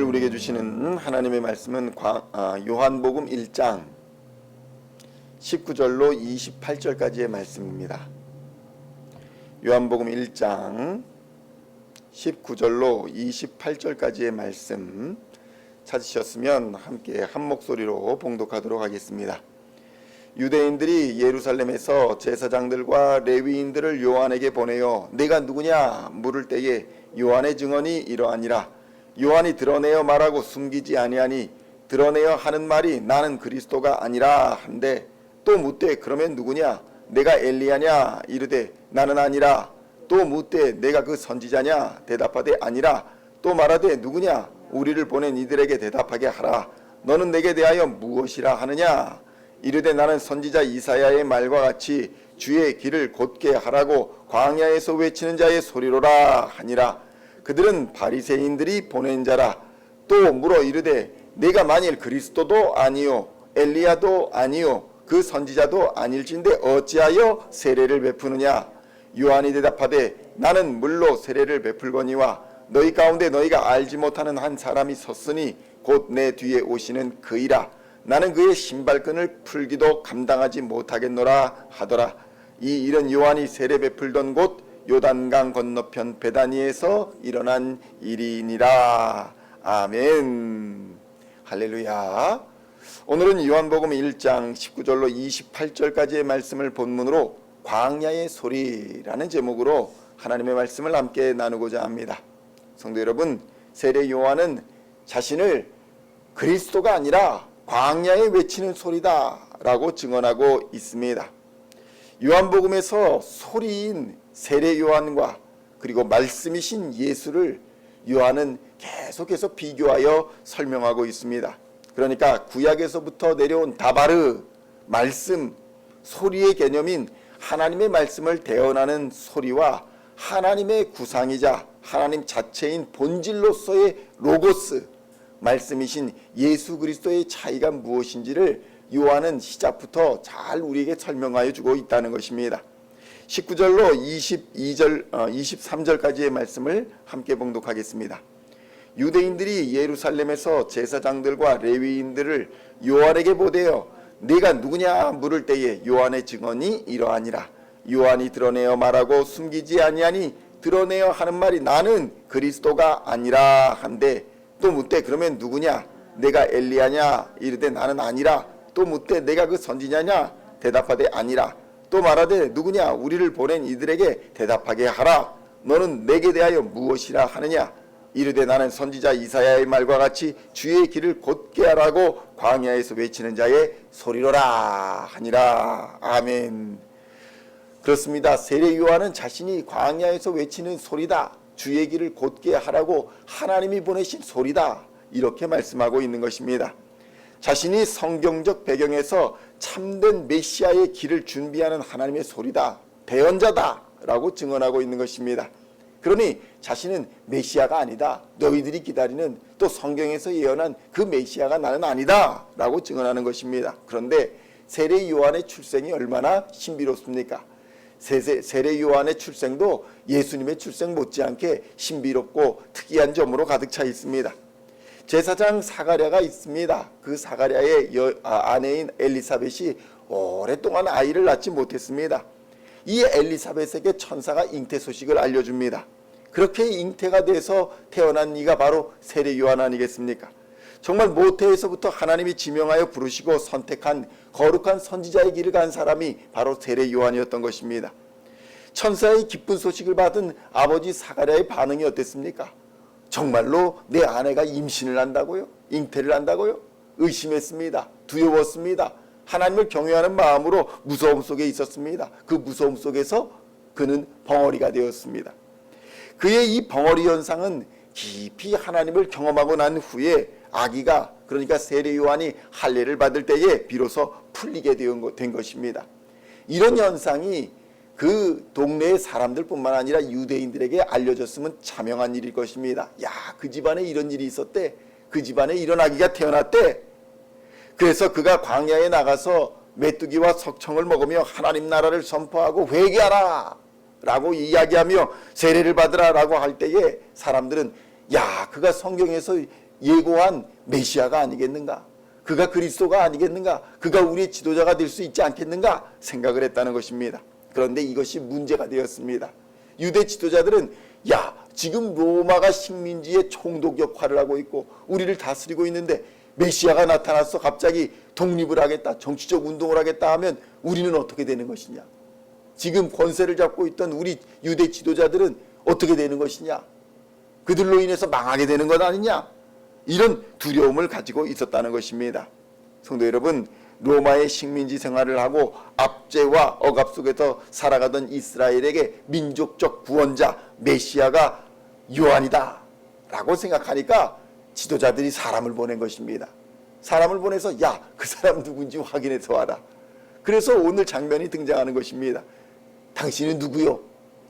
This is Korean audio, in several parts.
우리에게 주시는 하나님의 말씀은 요한복음 1장 19절로 28절까지의 말씀입니다. 요한복음 1장 19절로 28절까지의 말씀 찾으셨으면 함께 한 목소리로 봉독하도록 하겠습니다. 유대인들이 예루살렘에서 제사장들과 레위인들을 요한에게 보내어 네가 누구냐 물을 때에 요한의 증언이 이러하니라. 요한이 드러내어 말하고 숨기지 아니하니 드러내어 하는 말이 나는 그리스도가 아니라 한데 또 묻되 그러면 누구냐 내가 엘리야냐 이르되 나는 아니라 또 묻되 내가 그 선지자냐 대답하되 아니라 또 말하되 누구냐 우리를 보낸 이들에게 대답하게 하라. 너는 내게 대하여 무엇이라 하느냐 이르되 나는 선지자 이사야의 말과 같이 주의 길을 곧게 하라고 광야에서 외치는 자의 소리로라 하니라. 그들은 바리새인들이 보낸 자라. 또 물어 이르되 내가 만일 그리스도도 아니요 엘리야도 아니요 그 선지자도 아닐진데 어찌하여 세례를 베푸느냐. 요한이 대답하되 나는 물로 세례를 베풀거니와 너희 가운데 너희가 알지 못하는 한 사람이 섰으니 곧 내 뒤에 오시는 그이라. 나는 그의 신발끈을 풀기도 감당하지 못하겠노라 하더라. 이 일은 요한이 세례 베풀던 곳 요단강 건너편 베다니에서 일어난 일이니라. 아멘. 할렐루야. 오늘은 요한복음 1장 19절로 28절까지의 말씀을 본문으로 광야의 소리라는 제목으로 하나님의 말씀을 함께 나누고자 합니다. 성도 여러분, 세례 요한은 자신을 그리스도가 아니라 광야에 외치는 소리다 라고 증언하고 있습니다. 요한복음에서 소리인 세례 요한과 그리고 말씀이신 예수를 요한은 계속해서 비교하여 설명하고 있습니다. 그러니까 구약에서부터 내려온 다바르, 말씀, 소리의 개념인 하나님의 말씀을 대언하는 소리와 하나님의 구상이자 하나님 자체인 본질로서의 로고스, 말씀이신 예수 그리스도의 차이가 무엇인지를 요한은 시작부터 잘 우리에게 설명하여 주고 있다는 것입니다. 19절로 23절까지의 말씀을 함께 봉독하겠습니다. 유대인들이 예루살렘에서 제사장들과 레위인들을 요한에게 보내어 네가 누구냐 물을 때에 요한의 증언이 이러하니라. 요한이 드러내어 말하고 숨기지 아니하니 드러내어 하는 말이 나는 그리스도가 아니라 한데 또 묻되 그러면 누구냐 내가 엘리야냐 이르되 나는 아니라 또 묻되 내가 그 선지자냐 대답하되 아니라 또 말하되 누구냐 우리를 보낸 이들에게 대답하게 하라. 너는 내게 대하여 무엇이라 하느냐 이르되 나는 선지자 이사야의 말과 같이 주의 길을 곧게 하라고 광야에서 외치는 자의 소리로라 하니라. 아멘. 그렇습니다. 세례 요한은 자신이 광야에서 외치는 소리다, 주의 길을 곧게 하라고 하나님이 보내신 소리다, 이렇게 말씀하고 있는 것입니다. 자신이 성경적 배경에서 참된 메시아의 길을 준비하는 하나님의 소리다, 대언자다 라고 증언하고 있는 것입니다. 그러니 자신은 메시아가 아니다, 너희들이 기다리는 또 성경에서 예언한 그 메시아가 나는 아니다 라고 증언하는 것입니다. 그런데 세례 요한의 출생이 얼마나 신비롭습니까? 세례 요한의 출생도 예수님의 출생 못지않게 신비롭고 특이한 점으로 가득 차 있습니다. 제사장 사가랴가 있습니다. 그 사가랴의 아내인 엘리사벳이 오랫동안 아이를 낳지 못했습니다. 이 엘리사벳에게 천사가 잉태 소식을 알려줍니다. 그렇게 잉태가 돼서 태어난 이가 바로 세례 요한 아니겠습니까? 정말 모태에서부터 하나님이 지명하여 부르시고 선택한 거룩한 선지자의 길을 간 사람이 바로 세례 요한이었던 것입니다. 천사의 기쁜 소식을 받은 아버지 사가랴의 반응이 어땠습니까? 정말로 내 아내가 임신을 한다고요? 잉태를 한다고요? 의심했습니다. 두려웠습니다. 하나님을 경외하는 마음으로 무서움 속에 있었습니다. 그 무서움 속에서 그는 벙어리가 되었습니다. 그의 이 벙어리 현상은 깊이 하나님을 경험하고 난 후에 아기가, 그러니까 세례 요한이 할례를 받을 때에 비로소 풀리게 된 것입니다. 이런 현상이 그 동네의 사람들뿐만 아니라 유대인들에게 알려졌으면 자명한 일일 것입니다. 야, 그 집안에 이런 일이 있었대. 그 집안에 이런 아기가 태어났대. 그래서 그가 광야에 나가서 메뚜기와 석청을 먹으며 하나님 나라를 선포하고 회개하라 라고 이야기하며 세례를 받으라 라고 할 때에 사람들은 야, 그가 성경에서 예고한 메시아가 아니겠는가? 그가 그리스도가 아니겠는가? 그가 우리의 지도자가 될 수 있지 않겠는가? 생각을 했다는 것입니다. 그런데 이것이 문제가 되었습니다. 유대 지도자들은 야, 지금 로마가 식민지의 총독 역할을 하고 있고 우리를 다스리고 있는데 메시아가 나타나서 갑자기 독립을 하겠다, 정치적 운동을 하겠다 하면 우리는 어떻게 되는 것이냐? 지금 권세를 잡고 있던 우리 유대 지도자들은 어떻게 되는 것이냐? 그들로 인해서 망하게 되는 것 아니냐? 이런 두려움을 가지고 있었다는 것입니다. 성도 여러분, 로마의 식민지 생활을 하고 압제와 억압 속에서 살아가던 이스라엘에게 민족적 구원자 메시아가 요한이다 라고 생각하니까 지도자들이 사람을 보낸 것입니다. 사람을 보내서 야, 그 사람 누군지 확인해서 와라. 그래서 오늘 장면이 등장하는 것입니다. 당신은 누구요?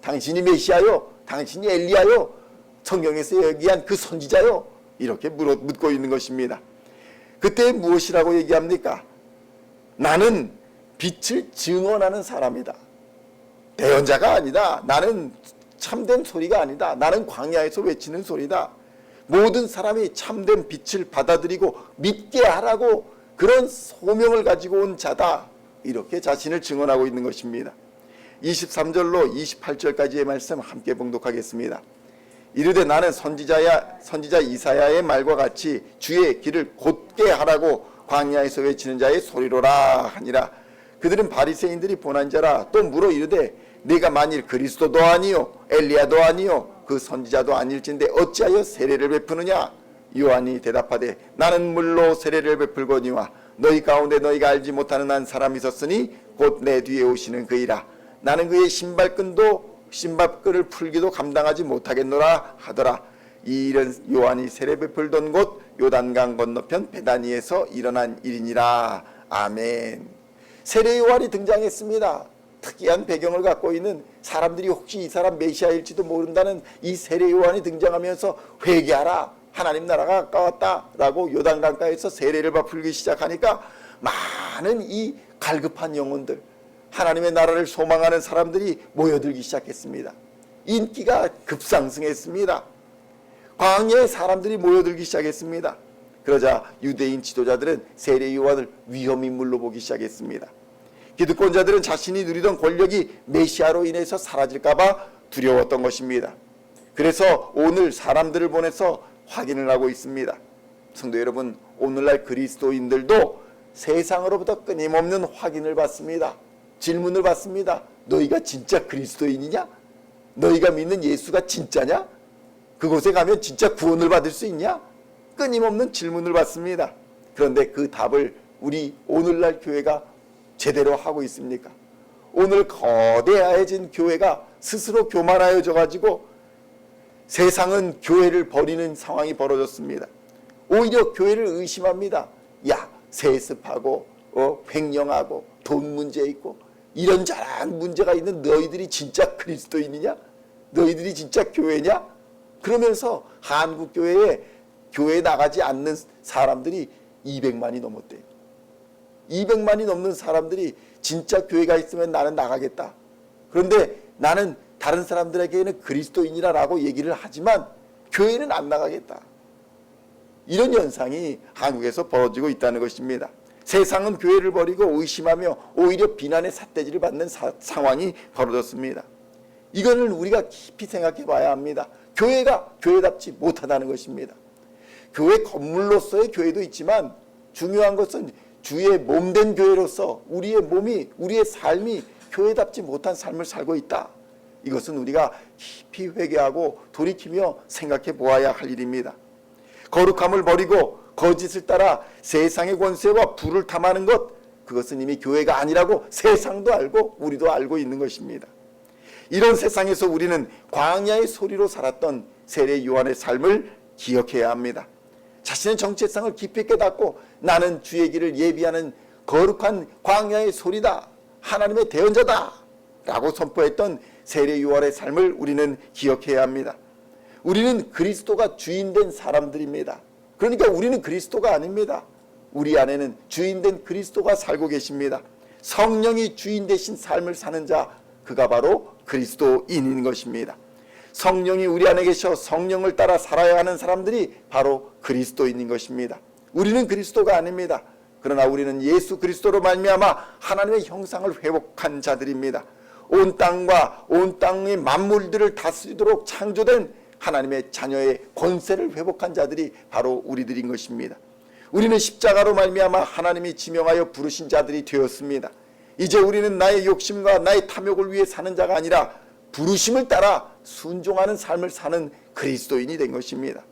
당신이 메시아요? 당신이 엘리야요? 성경에서 얘기한 그 선지자요? 이렇게 묻고 있는 것입니다. 그때 무엇이라고 얘기합니까? 나는 빛을 증언하는 사람이다. 대언자가 아니다. 나는 참된 소리가 아니다. 나는 광야에서 외치는 소리다. 모든 사람이 참된 빛을 받아들이고 믿게 하라고 그런 소명을 가지고 온 자다. 이렇게 자신을 증언하고 있는 것입니다. 23절로 28절까지의 말씀 함께 봉독하겠습니다. 이르되 나는 선지자 이사야의 말과 같이 주의 길을 곧게 하라고 광야에서 외치는 자의 소리로라 하니라. 그들은 바리새인들이 본한 자라. 또 물어 이르되 네가 만일 그리스도도 아니요 엘리야도 아니요 그 선지자도 아닐진데 어찌하여 세례를 베푸느냐? 요한이 대답하되 나는 물로 세례를 베풀거니와 너희 가운데 너희가 알지 못하는 한 사람이 있었으니 곧 내 뒤에 오시는 그이라. 나는 그의 신발끈을 풀기도 감당하지 못하겠노라 하더라. 이 일은 요한이 세례 베풀던 곳 요단강 건너편 베다니에서 일어난 일이니라. 아멘. 세례 요한이 등장했습니다. 특이한 배경을 갖고 있는 사람들이 혹시 이 사람 메시아일지도 모른다는 이 세례 요한이 등장하면서 회개하라, 하나님 나라가 가까웠다라고 요단강가에서 세례를 베풀기 시작하니까 많은 이 갈급한 영혼들, 하나님의 나라를 소망하는 사람들이 모여들기 시작했습니다. 인기가 급상승했습니다. 광야에 사람들이 모여들기 시작했습니다. 그러자 유대인 지도자들은 세례 요한을 위험인물로 보기 시작했습니다. 기득권자들은 자신이 누리던 권력이 메시아로 인해서 사라질까봐 두려웠던 것입니다. 그래서 오늘 사람들을 보내서 확인을 하고 있습니다. 성도 여러분, 오늘날 그리스도인들도 세상으로부터 끊임없는 확인을 받습니다. 질문을 받습니다. 너희가 진짜 그리스도인이냐? 너희가 믿는 예수가 진짜냐? 그곳에 가면 진짜 구원을 받을 수 있냐? 끊임없는 질문을 받습니다. 그런데 그 답을 우리 오늘날 교회가 제대로 하고 있습니까? 오늘 거대해진 교회가 스스로 교만하여져 가지고 세상은 교회를 버리는 상황이 벌어졌습니다. 오히려 교회를 의심합니다. 야, 세습하고 횡령하고 돈 문제 있고 이런저런 문제가 있는 너희들이 진짜 그리스도인이냐? 너희들이 진짜 교회냐? 그러면서 한국 교회에 나가지 않는 사람들이 200만이 넘었대요. 200만이 넘는 사람들이 진짜 교회가 있으면 나는 나가겠다. 그런데 나는 다른 사람들에게는 그리스도인이라고 얘기를 하지만 교회는 안 나가겠다. 이런 현상이 한국에서 벌어지고 있다는 것입니다. 세상은 교회를 버리고 의심하며 오히려 비난의 삿대질을 받는 상황이 벌어졌습니다. 이거는 우리가 깊이 생각해 봐야 합니다. 교회가 교회답지 못하다는 것입니다. 교회 건물로서의 교회도 있지만 중요한 것은 주의 몸된 교회로서 우리의 몸이, 우리의 삶이 교회답지 못한 삶을 살고 있다. 이것은 우리가 깊이 회개하고 돌이키며 생각해 보아야 할 일입니다. 거룩함을 버리고 거짓을 따라 세상의 권세와 부를 탐하는 것, 그것은 이미 교회가 아니라고 세상도 알고 우리도 알고 있는 것입니다. 이런 세상에서 우리는 광야의 소리로 살았던 세례 요한의 삶을 기억해야 합니다. 자신의 정체성을 깊이 깨닫고 나는 주의 길을 예비하는 거룩한 광야의 소리다, 하나님의 대언자다 라고 선포했던 세례 요한의 삶을 우리는 기억해야 합니다. 우리는 그리스도가 주인된 사람들입니다. 그러니까 우리는 그리스도가 아닙니다. 우리 안에는 주인된 그리스도가 살고 계십니다. 성령이 주인 되신 삶을 사는 자, 그가 바로 그리스도인인 것입니다. 성령이 우리 안에 계셔 성령을 따라 살아야 하는 사람들이 바로 그리스도인인 것입니다. 우리는 그리스도가 아닙니다. 그러나 우리는 예수 그리스도로 말미암아 하나님의 형상을 회복한 자들입니다. 온 땅과 온 땅의 만물들을 다스리도록 창조된 하나님의 자녀의 권세를 회복한 자들이 바로 우리들인 것입니다. 우리는 십자가로 말미암아 하나님이 지명하여 부르신 자들이 되었습니다. 이제 우리는 나의 욕심과 나의 탐욕을 위해 사는 자가 아니라 부르심을 따라 순종하는 삶을 사는 그리스도인이 된 것입니다.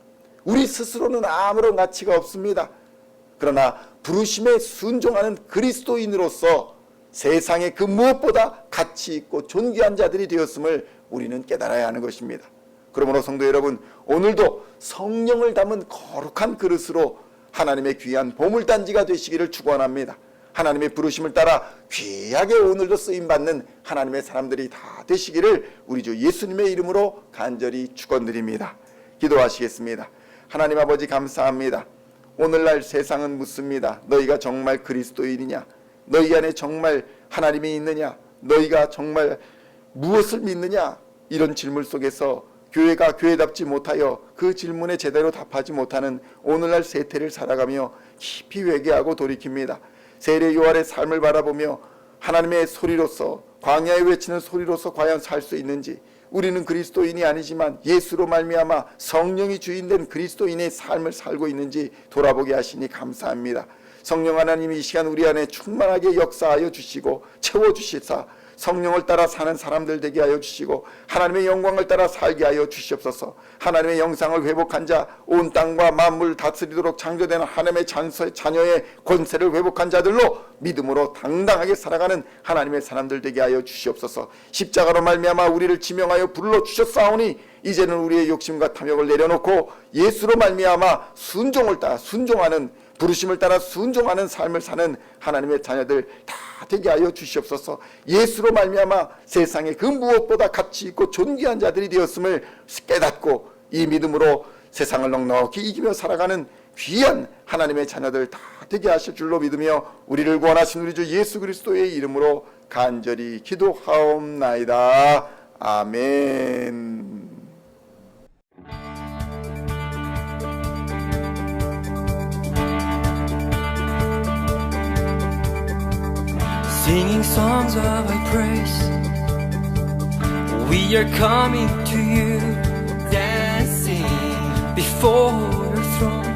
우리 스스로는 아무런 가치가 없습니다. 그러나 부르심에 순종하는 그리스도인으로서 세상의 그 무엇보다 가치 있고 존귀한 자들이 되었음을 우리는 깨달아야 하는 것입니다. 그러므로 성도 여러분, 오늘도 성령을 담은 거룩한 그릇으로 하나님의 귀한 보물단지가 되시기를 축원합니다. 하나님의 부르심을 따라 귀하게 오늘도 쓰임받는 하나님의 사람들이 다 되시기를 우리 주 예수님의 이름으로 간절히 축원드립니다. 기도하시겠습니다. 하나님 아버지 감사합니다. 오늘날 세상은 묻습니다. 너희가 정말 그리스도인이냐? 너희 안에 정말 하나님이 있느냐? 너희가 정말 무엇을 믿느냐? 이런 질문 속에서 교회가 교회답지 못하여 그 질문에 제대로 답하지 못하는 오늘날 세태를 살아가며 깊이 회개하고 돌이킵니다. 세례 요한의 삶을 바라보며 하나님의 소리로서 광야에 외치는 소리로서 과연 살 수 있는지, 우리는 그리스도인이 아니지만 예수로 말미암아 성령이 주인된 그리스도인의 삶을 살고 있는지 돌아보게 하시니 감사합니다. 성령 하나님이 이 시간 우리 안에 충만하게 역사하여 주시고 채워주시사 성령을 따라 사는 사람들 되게 하여 주시고 하나님의 영광을 따라 살게 하여 주시옵소서. 하나님의 영상을 회복한 자, 온 땅과 만물 다스리도록 창조된 하나님의 자녀의 권세를 회복한 자들로 믿음으로 당당하게 살아가는 하나님의 사람들 되게 하여 주시옵소서. 십자가로 말미암아 우리를 지명하여 불러주셨사오니 이제는 우리의 욕심과 탐욕을 내려놓고 예수로 말미암아 순종을 따라 순종하는, 부르심을 따라 순종하는 삶을 사는 하나님의 자녀들 다 되게 하여 주시옵소서. 예수로 말미암아 세상에 그 무엇보다 가치 있고 존귀한 자들이 되었음을 깨닫고 이 믿음으로 세상을 넉넉히 이기며 살아가는 귀한 하나님의 자녀들 다 되게 하실 줄로 믿으며 우리를 구원하신 우리 주 예수 그리스도의 이름으로 간절히 기도하옵나이다. 아멘. Singing songs of thy praise, we are coming to you, dancing before your throne.